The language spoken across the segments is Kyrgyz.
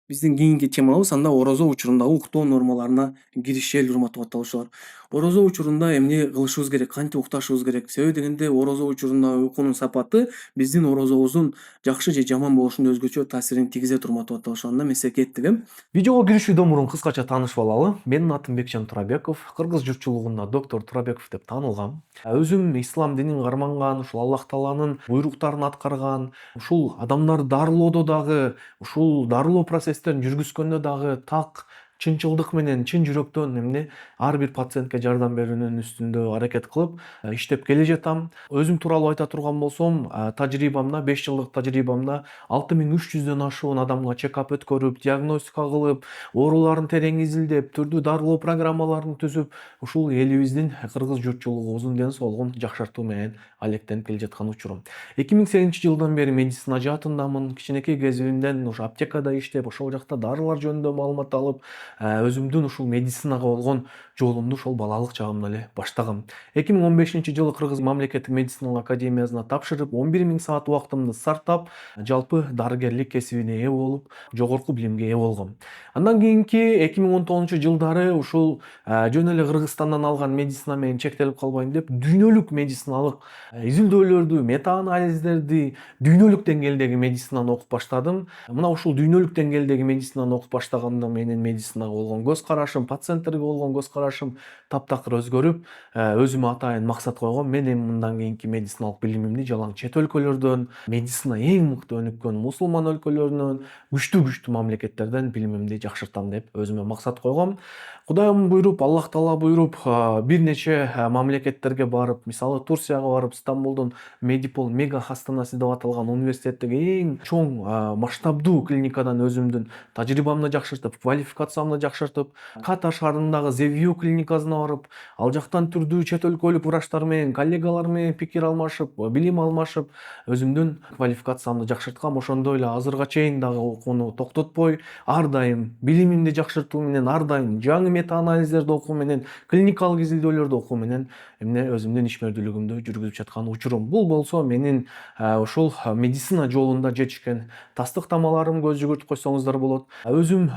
Биздин кийинки темабыз анда орозо учурундагы уктоо нормаларына киришели урматтуу катталуучулар. Орозо учурунда эмне кылышыбыз керек, кантип укташыбыз керек? Себеби дегенде орозо учурунда уйкунун сапаты биздин орозобуздун жакшы же жаман болушуна өзгөчө таасирин тийгизет урматтуу катталуучулар. Анда мен силерге кеттик Видеого киришүүдөн мурун кыскача таанышып алалы. Менин атым Бекжан Турабеков. Кыргыз журтчулугунда доктор Турабеков деп таанылгам. Өзүм ислам динин карманган, ушул Аллах Тааланын буйруктарын аткарган, ушул адамдарды дарылоодо дагы, ушул дарылоо процесстерин жүргүзгөндө дагы так чынчылдык менен, чын жүрөктөн ар бир пациентке жардам берүүнүн үстүндө аракет кылып иштеп келе жатам. Өзүм тууралуу айта турган болсом, тажрыйбамда, 5 жылдык тажрыйбамда 6300дөн ашуун адамга чекап өткөрүп, диагностика кылып, ооруларын терең изилдеп, түрдүү дарылоо программаларын түзүп, ушул элибиздин кыргыз журтчулугубуздун ден соолугун жакшыртуу менен алектенип келе жаткан учурум. 2008-жылдан бери медицина жаатындамын. Кичинекей кезибимден ушу аптекада иштеп, ошол жакта дарылар жөнүндө маалымат алып, өзүмдүн ушул медицинага болгон жолумду ошол балалык чагымдан эле баштагам. 2015-жылы Кыргыз мамлекеттик медициналык академиясына тапшырып, 11 000 саат убактымды сарптап, жалпы дарыгерлик кесибине ээ болуп, жогорку билимге ээ болгом. Андан кийинки 2019-жылдары ушул жөн эле Кыргызстандан алган медицина менен чектелип калбайм деп, дүйнөлүк медициналык изилдөөлөрдү, мета-анализдерди дүйнөлүк деңгээлдеги медицинаны окуп баштадым. Мына ушул дүйнөлүк деңгээлдеги медицинаны окуп баштаганда менин медицинага болгон көз карашым, пациенттерге болгон көз карашым таптакыр өзгөрүп, өзүмө атайын максат койгом. Мен эми мындан кийинки медициналык билимимди жалаң чет өлкөлөрдөн, медицина эң мыкты өнүккөн мусулман өлкөлөрүнөн, күчтүү мамлекеттерден билимимди жакшыртам деп өзүмө максат койгом. Кудайым буйруп, Аллах Таала буйруп, бир нече мамлекеттерге барып, мисалы Турцияга барып, Стамбулдун Медипол мега астанасы деп аталган университеттеги эң чоң масштабдуу клиникадан өзүмдүн тажрыйбамды жакшыртып, квалификациямды жакшыртып, Катар шаарындагы Зевью клиникасына барып, ал жактан түрдүү чет өлкөлүк врачтар менен, коллегалар менен пикир алмашып, билим алмашып, өзүмдүн квалификациямды жакшырткам. Ошондой эле азырга чейин дагы окууну токтотпой, ар дайым билимимди жакшыртуу менен, ар дайым жаңы мета-анализдерди окуу менен, клиникалык изилдөөлөрдү окуу менен өзүмдүн ишмердүүлүгүмдү жүргүзүп жаткан учурум. Бул болсо менин ушул медицина жолунда жетишкен тастык тамаларым, көз жүгүртүп койсоңуздар болот. Өзүм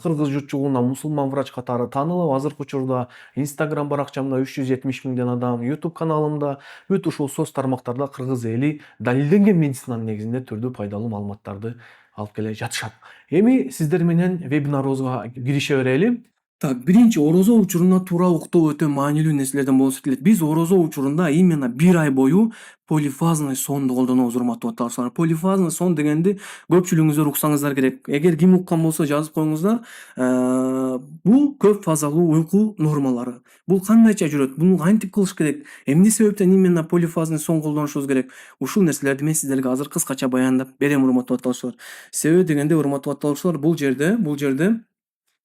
кыргыз журтчулугунда мусулман врач катары таанылып, азыркы учурда Instagram баракчамда 370 000 адам, YouTube каналымда бүт ушул соц тармактарда кыргыз эли далилденген медицинанын негизинде түрдүү пайдалуу маалыматтарды алып келе жатышат. Эми сиздер менен вебинарыбызга кирише берели. Так, биринчи орозо учурунда туура уктоо өтө маанилүү нерселерден болуп келет. Биз орозо учурунда именно 1 ай бою полифазный сонду колдонобуз, урматтуу аталыштар. Полифазный сон дегенди көпчүлүгүңүздөр уксаңыздар керек. Эгер ким уккан болсо жазып коюңуздар. Бул көп фазалуу уйку нормалары. Бул кандайча жүрөт? Буну кантип кылыш керек? Эмне себептен именно полифазный сон колдонушубуз керек? Ушул нерселерди мен сиздерге азыр кыскача баяндап берем, урматтуу аталыштар. Себеби дегенде, урматтуу аталыштар, бул жерде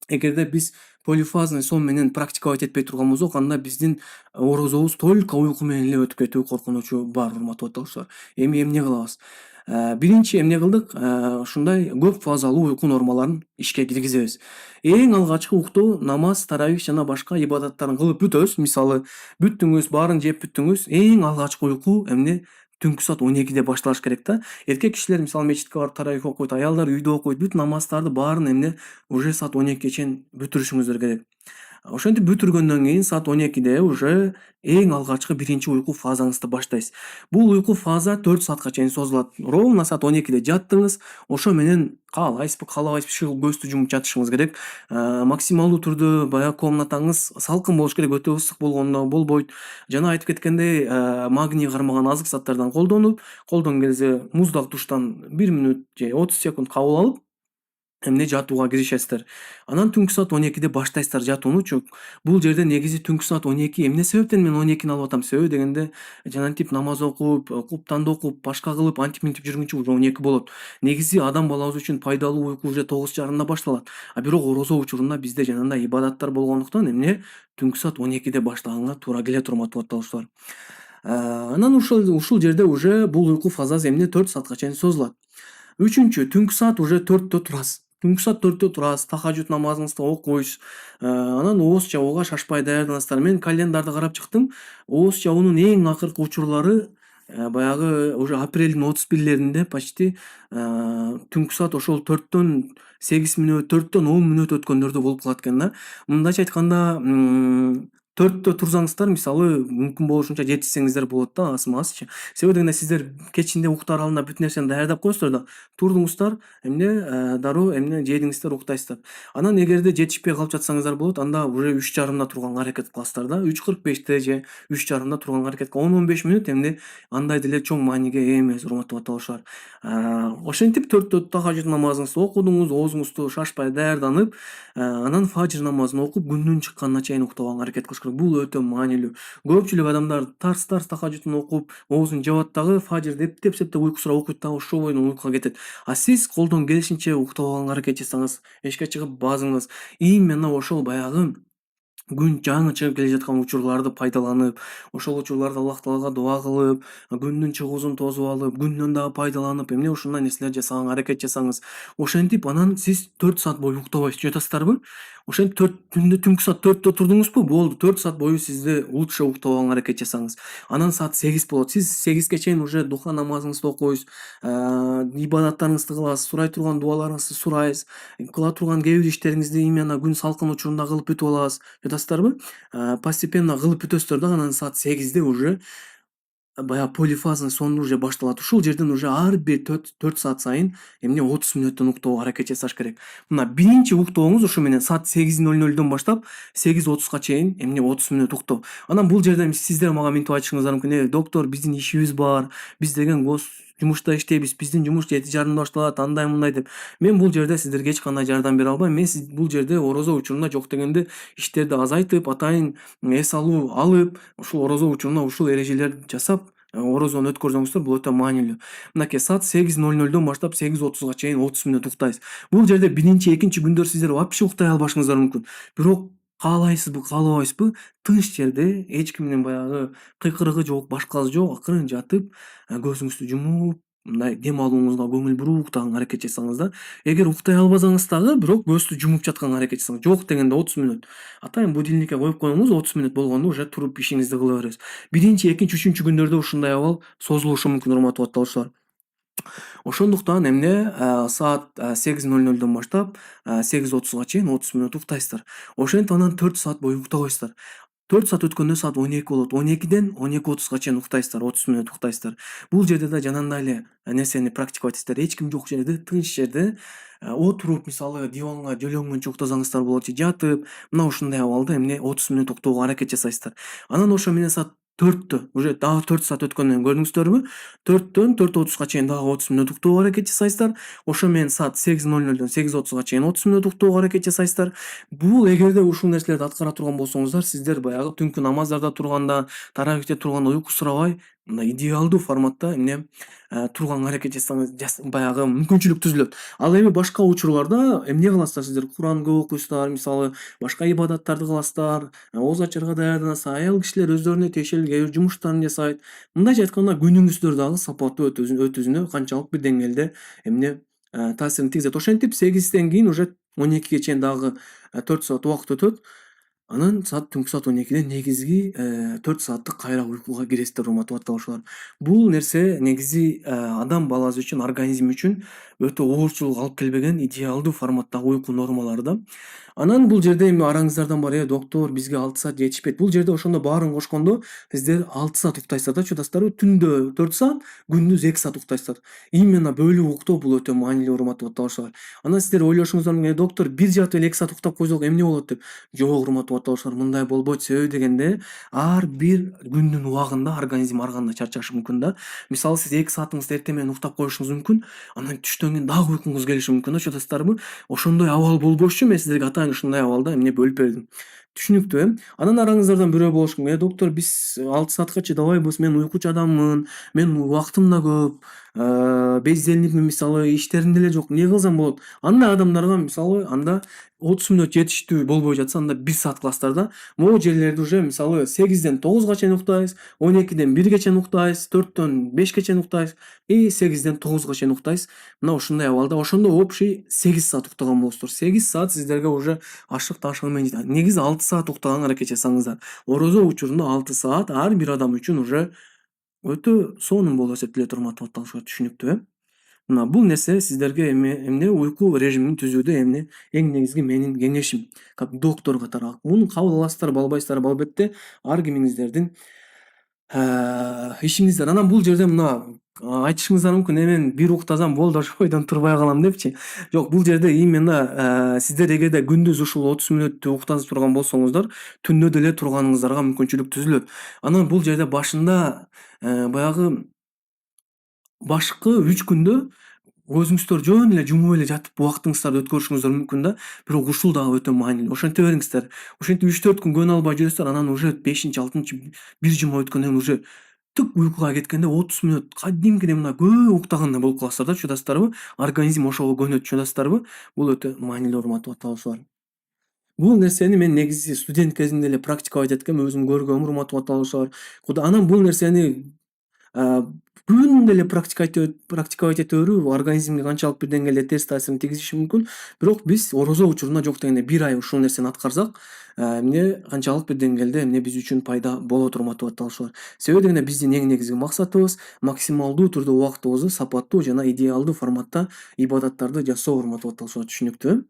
эгерде биз полифазный сон менен практикалап этпей турган болсок, анда биздин орозобуз только уйку менен эле өтүп кетүү коркунучу бар, урматтуу аталыштар. Эми эмне кылабыз? Биринчи эмне кылдык? Ушундай көп фазалуу уйку нормаларын ишке киргизебиз. Эң алгачкы уктоо намаз, таравих жана башка ибадаттарын кылып бүтөбүз. Мисалы, бүттүңүз, баарын жеп бүттүңүз. Эң алгачкы уйку эмне? Түнкү саат 12-де башталыш керек да. Эркек кишилер мисалы мечитке барып таравих окуйт, аялдар үйдө окуйт. Бүт намаздарды баарын уже саат 12-ге чейин бүтүрүшүңүздөр керек. Ошентип бүтүргөндөн кийин саат 12-де уже эң алгачкы биринчи уйку фазаңызды баштайсыз. Бул уйку фаза 4 саатка чейин созулат. Ровно саат 12-де жаттыңыз. Ошо менен каалайсызбы, каалабайсызбы, шыл көздү жумуп жатышыңыз керек. Максималдуу түрдө баягы комнатаңыз салкын болуш керек, өтө ысык болгондо болбойт. Жана айтып кеткендей, магний кармаган азык заттардан колдонуп, колдон келсе муздак душтан 1 мүнөт же 30 секунд кабыл алып, жатууга киришесиздер. Анан түнкү саат 12-де баштайсыздар жатуунучу. Бул жерде негизи түнкү саат 12 эмне себептен мен 12-ни алып атам? Себеби дегенде, жанагынтип намаз окуп, куптанды окуп, башка кылып, антип жүргүнчө уже 12 болот. Негизи адам балабыз үчүн пайдалуу уйку уже 9:30-да башталат. Бирок орозо учурунда бизде жанагындай ибадаттар болгондуктан түнкү саат 12-де баштаганга туура келет, урматтуу аталыштар. Анан ушул жерде уже бул уйку фазасы 4 саатка чейин созулат. Үчүнчү, түнкү саат уже 4-тө турасыз. Түнкү саат 4-тө турасыз, тахажжуд намазыңызды окуйсуз. Анан ооз чабууга шашпай даярданасыздар. Мен календарды карап чыктым. Ооз чабуунун эң акыркы учурлары баягы уже апрелдин 31-леринде почти түнкү саат ошол 4-8 мүнөт, 4-10 мүнөт өткөндөрдө болуп калат экен да. Мындайча айтканда 4-тө турсаңыздар, мисалы мүмкүн болушунча жетишсеңиздер болот да, аз-мазчы. Себеби дегенде сиздер кечинде уктуу аралында бүт нерсени даярдап коесуздар да, турдуңуздар, эмне дароо эмне жедиңиздер, уктайсыздар. Анан эгерде жетишпей калып жатсаңыздар болот, анда уже 3:30 турганга аракет кыласыздар да. 3:45 же 3:30 турганга аракет кылып 10-15 мүнөт эмне андай деле чоң мааниге ээ эмес, урматтуу аталышар. Ошентип 4-тө тахажжуд намазыңызды окудуңуз, оозуңузду шашпай даярданып, анан фажр намазын окуп күндүн чыкканына чейин уктаганга аракет кылыш керек. Бул өтө маанилүү. Көпчүлүк адамдар тарс тахажжудун окуп, оозун жабат дагы фажрды эптеп уйкусура окуйт дагы ошол бойдон уйкуга кетет. А сиз колдон келишинче уктап аракет жасаңыз, эшикке чыгып базыңыз, именно ошол баягы күн жаңы чыгып келе жаткан учурларды пайдаланып, ошол учурларда Аллах Таалага дуа кылып, күндүн чыгуусун тосуп алып, күндөн дагы пайдаланып, эмне ушундай нерселер жасаганга аракет жасаңыз. Ошентип анан сиз 4 саат бою уктабайсыз, жатасыздарбы? Ошентип түнкү саат 4-тө турдуңузбу? Болду, 4 саат бою сизде лучше уктабаганга аракет жасаңыз. Анан саат 8 болот. Сиз 8ге чейин уже духа намазыңызды окуйсуз, ибадаттарыңызды кыласыз, сурай турган дубаларыңызды сурайсыз, кыла турган кээ бир иштериңизди именно күн салкын учурунда кылып бүтүп аласыз. Жатасыздарбы? Постепенно кылып бүтөсүздөр да, анан саат 8де уже баягы полифазный сон уже башталат. Ушул жерден уже ар бир 4 саат сайын эмне 30 мүнөттөн уктоого аракет жасаш керек. Мына биринчи уктоогуңуз ушу менен саат 8:00 баштап 8:30 чейин эмне 30 мүнөт уктоо. Анан бул жерде сиздер мага минтип айтышыңыздар мүмкүн: доктор, биздин ишибиз бар, биз деген жумушта иштейбиз, биздин жумуш 7:30 башталат, андай мындай деп. Мен бул жерде сиздерге эч кандай жардам бере албайм. Мен сиз бул жерде орозо учурунда жок дегенде иштерди азайтып, атайын эс алуу алып, ушул орозо учурунда ушул эрежелерди жасап, орозону өткөрсөңүздөр, бул өтө маанилүү. Мынакей саат 8:00 баштап 8:30 чейин 30 мүнөт уктайсыз. Бул жерде биринчи, экинчи күндөр сиздер вообще уктай албашыңыздар мүмкүн. Бирок каалайсызбы, каалабайсызбы, тынч жерде, эч кимдин баягы кыйкырыгы жок, башкасы жок, акырын жатып, көзүңүздү жумуп, мындай дем алууңузга көңүл буруп уктаганга аракет жасаңыз да. Эгер уктай албасаңыз дагы, бирок көздү жумуп жатканга аракет жасаңыз. Жок дегенде 30 мүнөт. Атайын будильникке коюп коюңуз, 30 мүнөт болгондо уже туруп ишиңизди кыла бересиз. Биринчи, экинчи, үчүнчү күндөрдө ушундай абал созулушу мүмкүн, урматтуу атташуулар. Ошондуктан эмне саат 8:00 баштап 8:30 чейин 30 мүнөт уктайсыздар. Ошентип анан 4 саат бою уктабайсыздар. 4 саат өткөндө саат 12 болот. 12ден 12:30 чейин уктайсыздар, 30 мүнөт уктайсыздар. Бул жерде да жанагындай эле нерсени практиковать этесиздер. Эч ким жок жерде, тынч жерде отуруп, мисалы диванга жөлөнгөнчө уктасаңыздар болот, же жатып, мына ушундай абалда эмне 30 мүнөт уктоого аракет жасайсыздар. Анан ошо менен саат 4-тө уже дагы 4 саат өткөндөн көрдүңүздөрбү? 4-төн 4:30 чейин дагы 30 мүнөт уктоого аракет жасайсыздар. Ошо менен саат 8:00дон 8:30 чейин 30 мүнөт уктоого аракет жасайсыздар. Бул эгерде ушул нерселерди аткара турган болсоңуздар, сиздер баягы түнкү намаздарда турганда, таравихте турганда уйкусурабай, мындай идеалдуу форматта эмне турганга аракет жасаңыз, баягы мүмкүнчүлүк түзүлөт. Ал эми башка учурларда эмне кыласыздар сиздер? Куран көп окуйсуздар, мисалы башка ибадаттарды кыласыздар, ооз ачарга даярданасыздар. Аял кишилер өздөрүнө тиешелүү кээ бир жумуштарын жасайт. Мындайча айтканда күнүңүздөр дагы сапаттуу өтүүсүнө канчалык бир деңгээлде эмне таасирин тийгизет. Ошентип 8ден кийин уже 12ге чейин дагы 4 саат убакыт өтөт. Анан түнкү саат 12де негизги 4 сааттык кайра уйкуга киресиздер, урматтуу атташуулар. Бул нерсе негизи адам баласы үчүн, организм үчүн өтө оорчулук алып келбеген идеалдуу форматтагы уйку нормалары да. Анан бул жерде эми араңыздардан бар: доктор, бизге 6 саат жетишпейт. Бул жерде ошондо баарын кошкондо сиздер 6 саат уктайсыздар да, чудасыздарбы? Түндө 4 саат, күндүз 2 саат уктайсыздар. Именно бөлүп уктоо бул өтө маанилүү, урматтуу атташуулар. Анан сиздер ойлошуңуздар мүмкүн: доктор, бир жатып эле 2 саат уктап койсок эмне болот деп. Жок, урматтуу атташуулар, мындай болбойт. Себеби дегенде ар бир күндүн убагында организм ар кандай чарчашы мүмкүн да. Мисалы сиз 2 саатыңызды эртең менен уктап коюшуңуз мүмкүн, анан түштөн кийин дагы уйкуңуз келиши мүмкүн да, чудасыздарбы? Ошондой абал болбош үчүн мен сиздерге атайын ушундай абалда эмне бөлүп бердим. Түшүнүктүү, Анан араңыздардан бирөө болуш мүмкүн: доктор, биз 6 саатка чыдабайбыз, мен уйкучу адаммын, мен убактым да көп, бездельникмин, мисалы иштерим деле жок, эмне кылсам болот? Андай адамдарга мисалы анда 30 мүнөт жетиштүү болбой жатса, анда 1 саат кыласыздар да. Могу жерлерде уже мисалы 8ден 9га чейин уктайсыз, 12ден 1ге чейин уктайсыз, 4төн 5ке чейин уктайсыз и 8ден 9га чейин уктайсыз. Мына ушундай абалда ошондо общий 8 саат уктаган болосуздар. 8 саат сиздерге уже ашык ташыгы менен жетет. Негизи 6 саат уктаганга аракет жасаңыздар. Орозо учурунда 6 саат ар бир адам үчүн уже өтө сонун болуп эсептелет урматтуу аталышар, түшүнүктүү Мына бул нерсе сиздерге эмне уйку режимин түзүүдө эң негизги менин кеңешим как доктор катары. Муну кабыл аласыздарбы албайсыздарбы албетте ар кимиңиздердин ишиңиздер. Анан бул жерде мына айтышыңыздар мүмкүн мен бир уктасам болду ошол бойдон турбай калам депчи. Жок, бул жерде именно сиздер эгерде күндүз ушул 30 мүнөттү уктасып турган болсоңуздар, түндө деле турганыңыздарга мүмкүнчүлүк түзүлөт. Анан бул жерде башында баягы башкы 3 күндө өзүңүздөр жөн эле жумуп эле жатып убактыңыздарды өткөрүшүңүздөр мүмкүн да. Бирок ушул дагы өтө маанилүү. Ошенте бериңиздер. Ошентип 3-4 күн көнө албай жүрөсүздөр, анан уже 5-6 бир жума өткөндөн кийин уже түк уйкуга кеткенде 30 мүнөт кадимкидей мына көп уктагандай болуп каласыздар да, чыдайсыздарбы? Организм ошого көнөт, чыдайсыздарбы? Бул өтө маанилүү урматтуу аталышуулар. Бул нерсени мен негизи студент кезимде эле практиковать эткем, өзүм көргөм урматтуу аталышуулар. Анан бул нерсени күндө эле практиковать этө берүү организмге канчалык бир деңгээлде терс таасирин тийгизиши мүмкүн. Бирок биз орозо учурунда жок дегенде бир ай ушул нерсени аткарсак, эмне канчалык бир деңгээлде эмне биз үчүн пайда болот урматтуу аталышуулар. Себеби дегенде биздин эң негизги максатыбыз максималдуу түрдө убактыбызды сапаттуу жана идеалдуу форматта ибадаттарды жасоо урматтуу аталышуулар, түшүнүктүү?